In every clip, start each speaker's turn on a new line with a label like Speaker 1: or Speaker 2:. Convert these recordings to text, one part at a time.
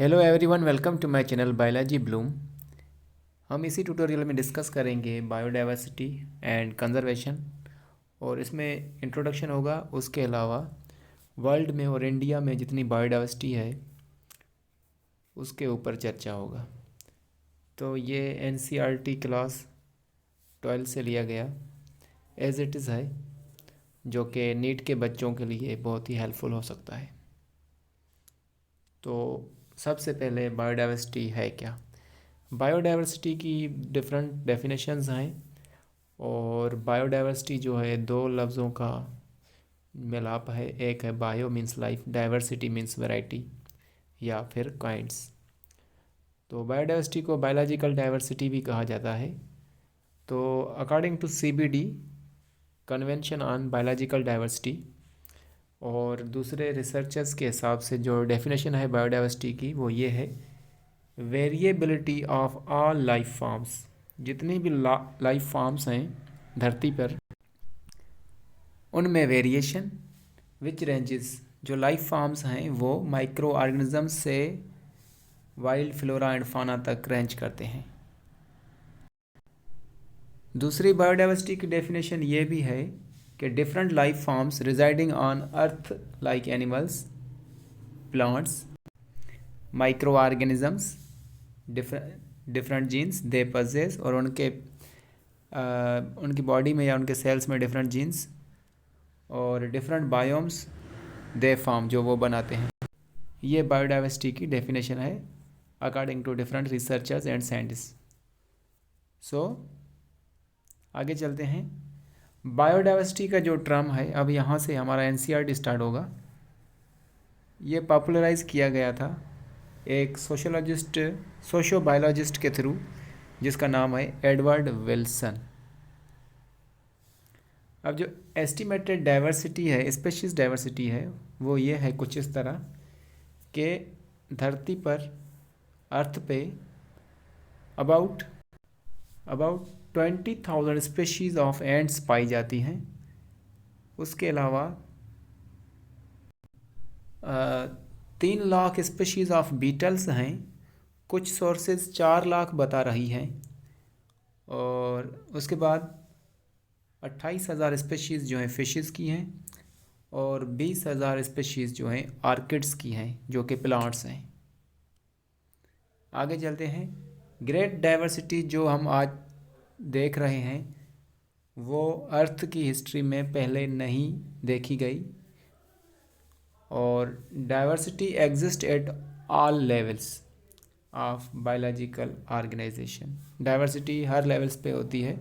Speaker 1: Hello everyone, welcome to my channel Biology Bloom. हम इसी tutorial में डिस्कस करेंगे बायोडाइवर्सिटी एंड कंजर्वेशन और इसमें इंट्रोडक्शन होगा। उसके अलावा वर्ल्ड में और इंडिया में जितनी बायोडाइवर्सिटी है उसके ऊपर चर्चा होगा। तो ये एनसीईआरटी क्लास 12 से लिया गया एज इट इज़ है, जो कि नीट के बच्चों के लिए बहुत ही हेल्पफुल हो सकता है। तो सबसे पहले बायोडाइवर्सिटी है क्या। बायोडाइवर्सिटी की डिफरेंट डेफिनेशंस हैं और बायोडाइवर्सिटी जो है दो लफ्ज़ों का मिलाप है। एक है bio means life, diversity means variety या फिर काइंड्स। तो बायोडाइवर्सिटी को बायोलॉजिकल डाइवर्सिटी भी कहा जाता है। तो according to CBD convention on biological diversity और दूसरे रिसर्चर्स के हिसाब से जो डेफिनेशन है बायोडाइवर्सिटी की वो ये है, variability of all life forms. जितनी भी लाइफ फॉर्म्स हैं धरती पर उनमें वेरिएशन विच रेंजेस। जो लाइफ फॉर्म्स हैं वो माइक्रो ऑर्गेनिजम्स से वाइल्ड फ्लोरा एंड फाना तक रेंज करते हैं। दूसरी बायोडाइवर्सिटी की डेफिनेशन ये भी है कि different life forms residing on earth like animals, plants, microorganisms, different genes they possess और उनकी बॉडी में या उनके सेल्स में डिफरेंट जीन्स और डिफरेंट बायोम्स दे फॉर्म जो वो बनाते हैं। ये बायोडाइवर्सिटी की डेफिनेशन है according to different researchers and scientist. So आगे चलते हैं। बायोडाइवर्सिटी का जो टर्म है, अब यहाँ से हमारा एनसीईआरटी स्टार्ट होगा। ये पॉपुलराइज किया गया था एक सोशो बायोलॉजिस्ट के थ्रू, जिसका नाम है एडवर्ड विल्सन। अब जो एस्टिमेटेड डाइवर्सिटी है, स्पेशीज़ डाइवर्सिटी है, वो ये है कुछ इस तरह कि धरती पर अर्थ पे अबाउट 20,000 स्पेशीज़ ऑफ एंट्स पाई जाती हैं। उसके अलावा 3 लाख स्पेशीज़ ऑफ बीटल्स हैं। कुछ सोर्सेज 4 लाख बता रही हैं। और उसके बाद 28,000 स्पेशीज़ जो हैं फ़िशेज़ की हैं और 20,000 स्पेशीज़ जो हैं आर्किड्स की हैं, जो कि प्लांट्स हैं। आगे चलते हैं। ग्रेट डाइवर्सिटी जो हम आज देख रहे हैं वो अर्थ की हिस्ट्री में पहले नहीं देखी गई। और diversity exist at all levels of biological organisation. Diversity हर लेवल्स पे होती है,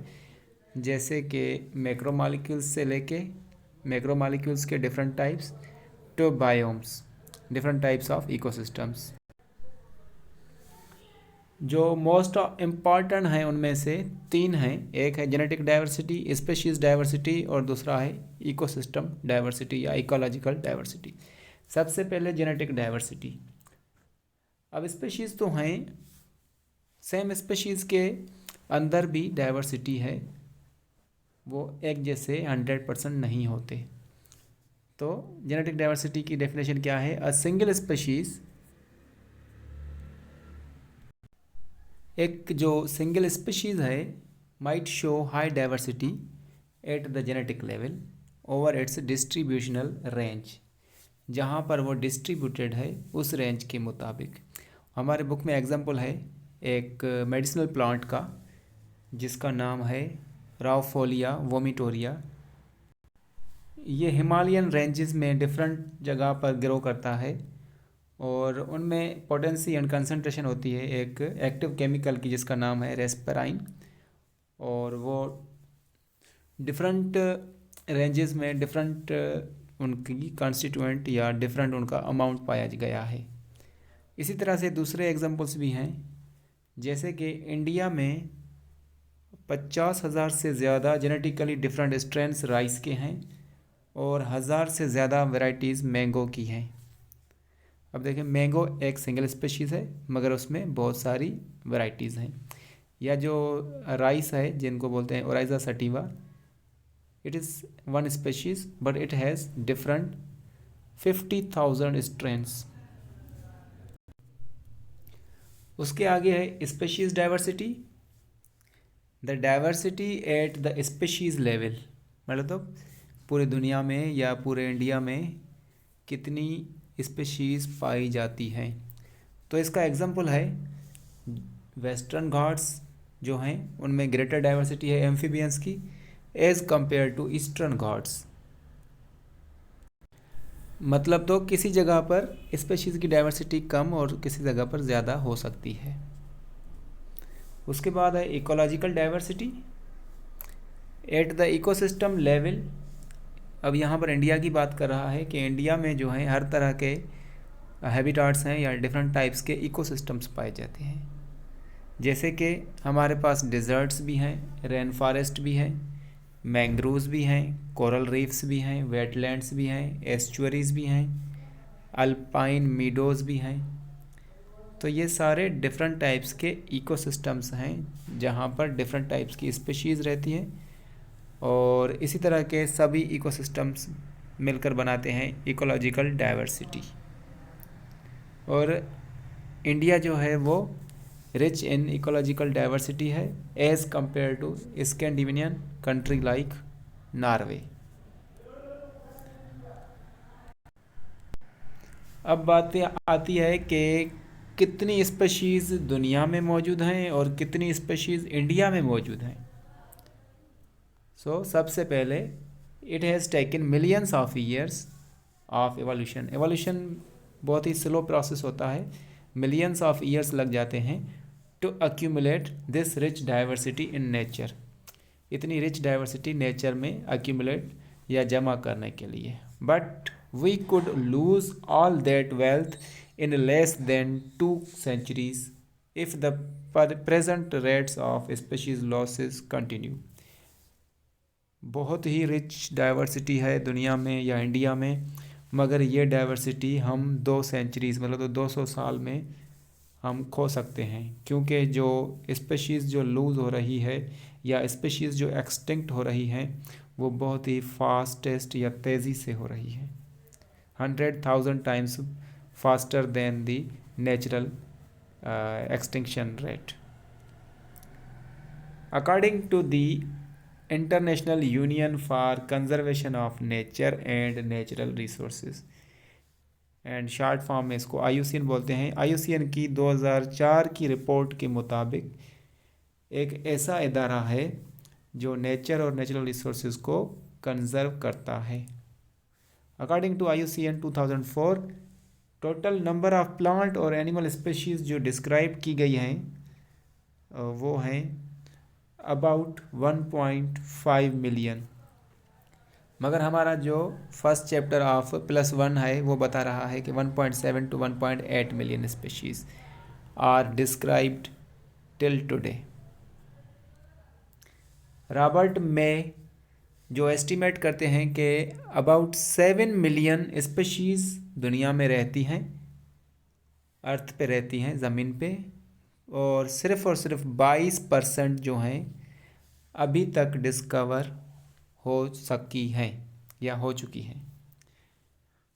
Speaker 1: जैसे कि मैक्रोमॉलिक्यूल्स से लेके मैक्रोमॉलिक्यूल्स के different types to biomes, different types of ecosystems. जो मोस्ट इम्पॉर्टेंट हैं उनमें से 3 हैं। एक है जेनेटिक डाइवर्सिटी, स्पेशीज़ डाइवर्सिटी और दूसरा है इकोसिस्टम डाइवर्सिटी या इकोलॉजिकल डाइवर्सिटी। सबसे पहले जेनेटिक डाइवर्सिटी। अब स्पेशीज़ तो हैं, सेम स्पेशीज़ के अंदर भी डाइवर्सिटी है, वो एक जैसे 100% नहीं होते। तो जेनेटिक डाइवर्सिटी की डेफिनेशन क्या है? अ सिंगल स्पेशीज़, एक जो सिंगल स्पीशीज़ है, might show high diversity at the genetic level over it's distributional range. जहाँ पर वो डिस्ट्रीब्यूटेड है उस रेंज के मुताबिक। हमारे बुक में एग्जांपल है एक मेडिसिनल प्लांट का जिसका नाम है राउफोलिया वोमिटोरिया। ये हिमालयन रेंजेस में डिफरेंट जगह पर ग्रो करता है और उनमें पोटेंसी एंड कंसंट्रेशन होती है एक एक्टिव केमिकल की जिसका नाम है रेस्पेराइन। और वो डिफरेंट रेंजेस में डिफरेंट उनकी कॉन्स्टिट्यूएंट या डिफरेंट उनका अमाउंट पाया गया है। इसी तरह से दूसरे एग्जांपल्स भी हैं, जैसे कि इंडिया में 50,000 से ज़्यादा जेनेटिकली डिफरेंट स्ट्रेन्स राइस के हैं और 1,000 से ज़्यादा वैरायटीज़ मैंगो की हैं। अब देखें, मैंगो एक सिंगल स्पेशीज़ है मगर उसमें बहुत सारी वैरायटीज़ हैं। या जो राइस है जिनको बोलते हैं Oryza sativa, it is one species but it has different 50,000 strains. उसके आगे है species diversity, the diversity at the species level, मतलब तो पूरे दुनिया में या पूरे इंडिया में कितनी स्पेशीज़ पाई जाती हैं। तो इसका एग्जांपल है वेस्टर्न घाट्स जो हैं उनमें ग्रेटर डाइवर्सिटी है एम्फीबियंस की as compare to Eastern Ghats. मतलब तो किसी जगह पर स्पेशीज़ की डाइवर्सिटी कम और किसी जगह पर ज़्यादा हो सकती है। उसके बाद है ecological diversity at the ecosystem level. अब यहाँ पर इंडिया की बात कर रहा है कि इंडिया में जो है हर तरह के हैबिटाट्स हैं या डिफरेंट टाइप्स के इकोसिस्टम्स पाए जाते हैं। जैसे कि हमारे पास डिज़र्ट्स भी हैं, रेन फॉरेस्ट भी हैं, मैंग्रोव्स भी हैं, कोरल रीफ्स भी हैं, वेटलैंड्स भी हैं, एस्चुअरीज़ भी हैं, अल्पाइन मीडोज़ भी हैं। तो ये सारे डिफरेंट टाइप्स के इकोसिस्टम्स हैं जहाँ पर डिफरेंट टाइप्स की स्पीशीज़ रहती हैं और इसी तरह के सभी इकोसिस्टम्स मिलकर बनाते हैं इकोलॉजिकल डाइवर्सिटी। और इंडिया जो है वो रिच इन इकोलॉजिकल डाइवर्सिटी है as compare to Scandinavian country like Norway. अब बात आती है कि कितनी स्पीशीज़ दुनिया में मौजूद हैं और कितनी स्पीशीज़ इंडिया में मौजूद हैं। सबसे पहले it has taken millions of years of evolution. Evolution बहुत ही स्लो प्रोसेस होता है, मिलियंस ऑफ ईयर्स लग जाते हैं to accumulate this rich diversity in nature. इतनी रिच डाइवर्सिटी नेचर में अक्यूमुलेट या जमा करने के लिए। But we could lose all that wealth in less than 2 centuries if the present rates of species losses continue. बहुत ही रिच डाइवर्सिटी है दुनिया में या इंडिया में, मगर ये डाइवर्सिटी हम 2 सेंचुरीज़ मतलब तो 200 साल में हम खो सकते हैं, क्योंकि जो स्पीशीज़ जो लूज़ हो रही है या स्पीशीज़ जो एक्सटिंक्ट हो रही हैं वो बहुत ही फास्टेस्ट या तेज़ी से हो रही है, 100,000 times faster than the natural extinction rate. According to the International Union for Conservation of Nature and Natural Resources and short form में इसको IUCN बोलते हैं। IUCN की 2004 की रिपोर्ट के मुताबिक एक ऐसा इदारा है जो नेचर और नेचुरल रिसोर्सेज को कंजर्व करता है। According to IUCN 2004 total number of plant और एनिमल स्पीशीज़ जो डिस्क्राइब की गई हैं वो हैं अबाउट 1.5 मिलियन। मगर हमारा जो फर्स्ट चैप्टर ऑफ +1 है वो बता रहा है कि 1.7 to 1.8 million species are described till today. Robert में जो एस्टिमेट करते हैं कि अबाउट 7 मिलियन स्पीशीज़ दुनिया में रहती हैं, अर्थ पे रहती हैं, ज़मीन पे, और सिर्फ 22% जो हैं अभी तक डिस्कवर हो सकी हैं या हो चुकी हैं।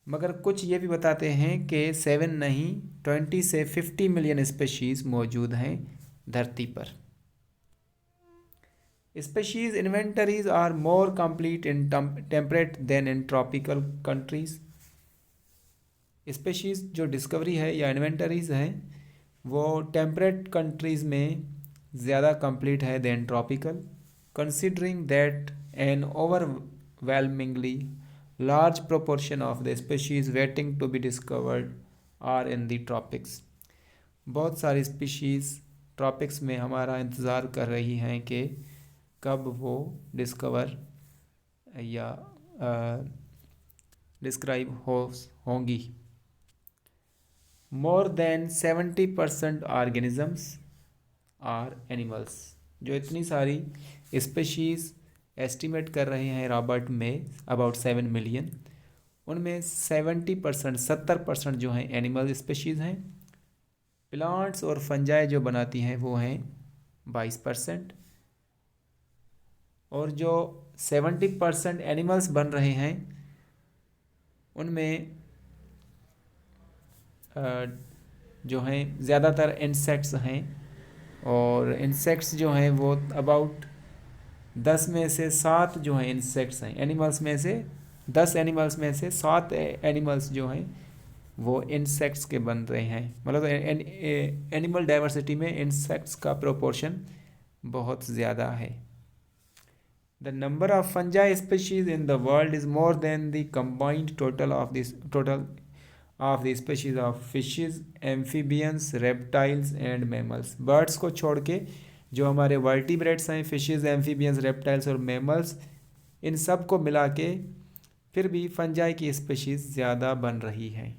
Speaker 1: मगर कुछ ये भी बताते हैं कि 7 नहीं 20 से 50 मिलियन स्पीशीज़ मौजूद हैं धरती पर। Species inventories are more complete in temperate than in tropical countries. Species जो डिस्कवरी है या इन्वेंटरीज है वो टेम्परेट कंट्रीज़ में ज़्यादा कंप्लीट है than tropical, considering that an overwhelmingly large proportion of the species waiting to be discovered are in the tropics। बहुत सारी स्पीशीज़ ट्रॉपिक्स में हमारा इंतज़ार कर रही हैं कि कब वो डिस्कवर या डिस्क्राइब होंगी। More than 70% organisms are animals. जो इतनी सारी स्पीशीज़ एस्टिमेट कर रहे हैं रॉबर्ट में अबाउट 7 मिलियन, उनमें 70% जो हैं एनिमल स्पीशीज़ हैं। प्लांट्स और फंजाई जो बनाती हैं वो हैं 22%, और जो 70% एनिमल्स बन रहे हैं उनमें जो हैं ज़्यादातर इंसेक्ट्स हैं, और इंसेक्ट्स जो हैं वो अबाउट 10 में से 7 जो हैं इंसेक्ट्स हैं। एनिमल्स में से 10 एनिमल्स में से 7 एनिमल्स जो हैं वो इंसेक्ट्स के बन रहे हैं। मतलब एनिमल डाइवर्सिटी में इंसेक्ट्स का प्रोपोर्शन बहुत ज़्यादा है। The number of fungi species in the world is more than the combined total of the species of fishes, amphibians, reptiles and mammals. Birds को छोड़ के जो हमारे वर्टिब्रेट्स हैं, फिशेज, एम्फीबियंस, रेप्टाइल्स और मैमल्स, इन सब को मिला के फिर भी फंजाई की स्पीशीज़ ज़्यादा बन रही हैं।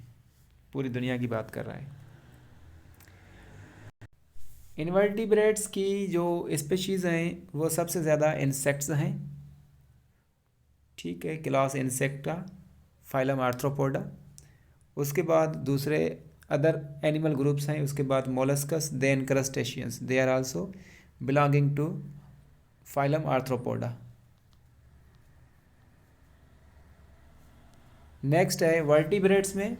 Speaker 1: पूरी दुनिया की बात कर रहा है। इनवर्टिब्रेट्स की जो स्पीशीज़ हैं वो सबसे ज़्यादा इंसेक्ट्स हैं, ठीक है, क्लास इंसेक्टा, फाइलम आर्थ्रोपोडा। उसके बाद दूसरे अदर एनिमल ग्रुप्स हैं, उसके बाद molluscs, then crustaceans, they are also belonging to phylum Arthropoda. Next है वर्टिब्रेट्स में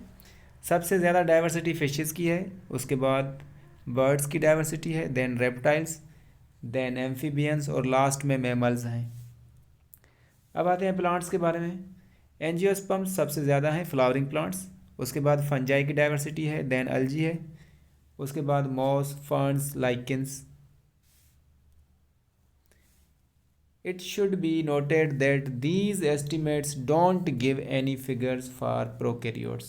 Speaker 1: सबसे ज़्यादा डाइवर्सिटी फिशेस की है, उसके बाद बर्ड्स की डाइवर्सिटी है, देन रेप्टाइल्स, देन एम्फीबियंस और लास्ट में मैमल्स हैं। अब आते हैं प्लांट्स के बारे में। एंजियोस्पर्म्स सबसे ज़्यादा हैं, फ्लावरिंग प्लांट्स। उसके बाद फंजाई की डाइवर्सिटी है, देन अल्जी है, उसके बाद moss, ferns, lichens. It should be noted that these estimates don't give any figures for prokaryotes.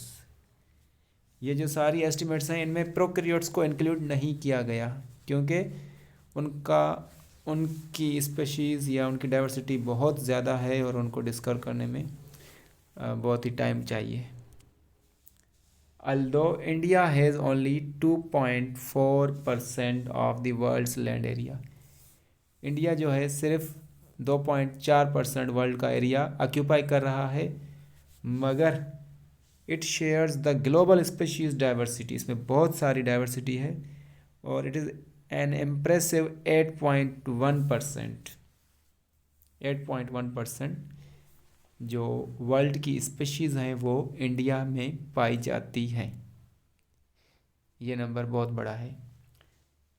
Speaker 1: ये जो सारी एस्टिमेट्स हैं इनमें प्रोकैरियोट्स को इंक्लूड नहीं किया गया, क्योंकि उनकी स्पेशीज़ या उनकी डाइवर्सिटी बहुत ज़्यादा है और उनको डिस्कवर करने में बहुत ही टाइम चाहिए। Although India has only 2.4% of the world's land area, India जो है सिर्फ 2.4% वर्ल्ड का एरिया ऑक्यूपाई कर रहा है, मगर it shares the global species diversity, इसमें बहुत सारी डाइवर्सिटी है, और इट इज़ एन इम्प्रेसिव 8.1%। 8.1% जो वर्ल्ड की स्पीशीज़ हैं वो इंडिया में पाई जाती हैं। ये नंबर बहुत बड़ा है।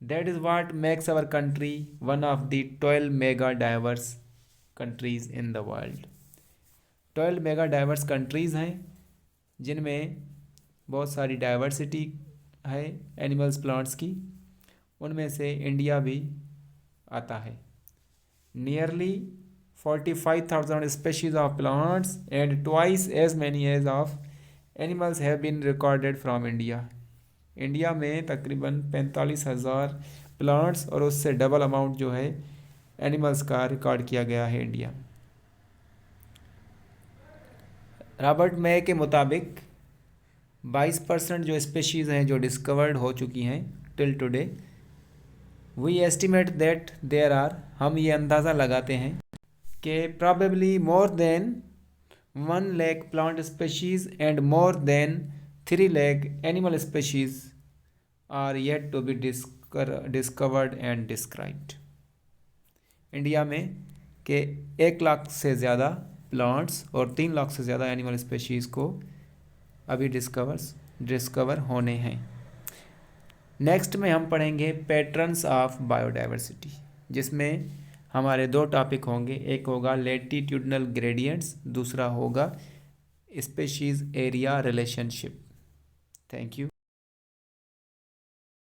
Speaker 1: That is what makes our country one of the 12 mega diverse countries in the world. 12 mega diverse countries हैं जिनमें बहुत सारी डाइवर्सिटी है एनिमल्स, प्लांट्स की। उनमें से इंडिया भी आता है। Nearly 45,000 species of plants and twice as many as of animals have been recorded from India. India में तकरीबन 45,000 प्लांट्स और उससे डबल अमाउंट जो है एनिमल्स का रिकॉर्ड किया गया है इंडिया। रॉबर्ट मे के मुताबिक 22% जो स्पीशीज़ हैं जो डिस्कवर्ड हो चुकी हैं till today, we estimate that there are, हम ये अंदाज़ा लगाते हैं कि probably more than 1 lakh plant species and more than 3 lakh animal species are yet to be discovered and described. India में के 1 लाख से ज़्यादा प्लांट्स और 3 लाख से ज़्यादा एनिमल स्पीशीज़ को अभी डिस्कवर होने हैं। नेक्स्ट में हम पढ़ेंगे पैटर्न्स ऑफ बायोडाइवर्सिटी, जिसमें हमारे 2 टॉपिक होंगे। एक होगा लैटिट्यूडनल ग्रेडियंट्स, दूसरा होगा species area relationship. Thank you.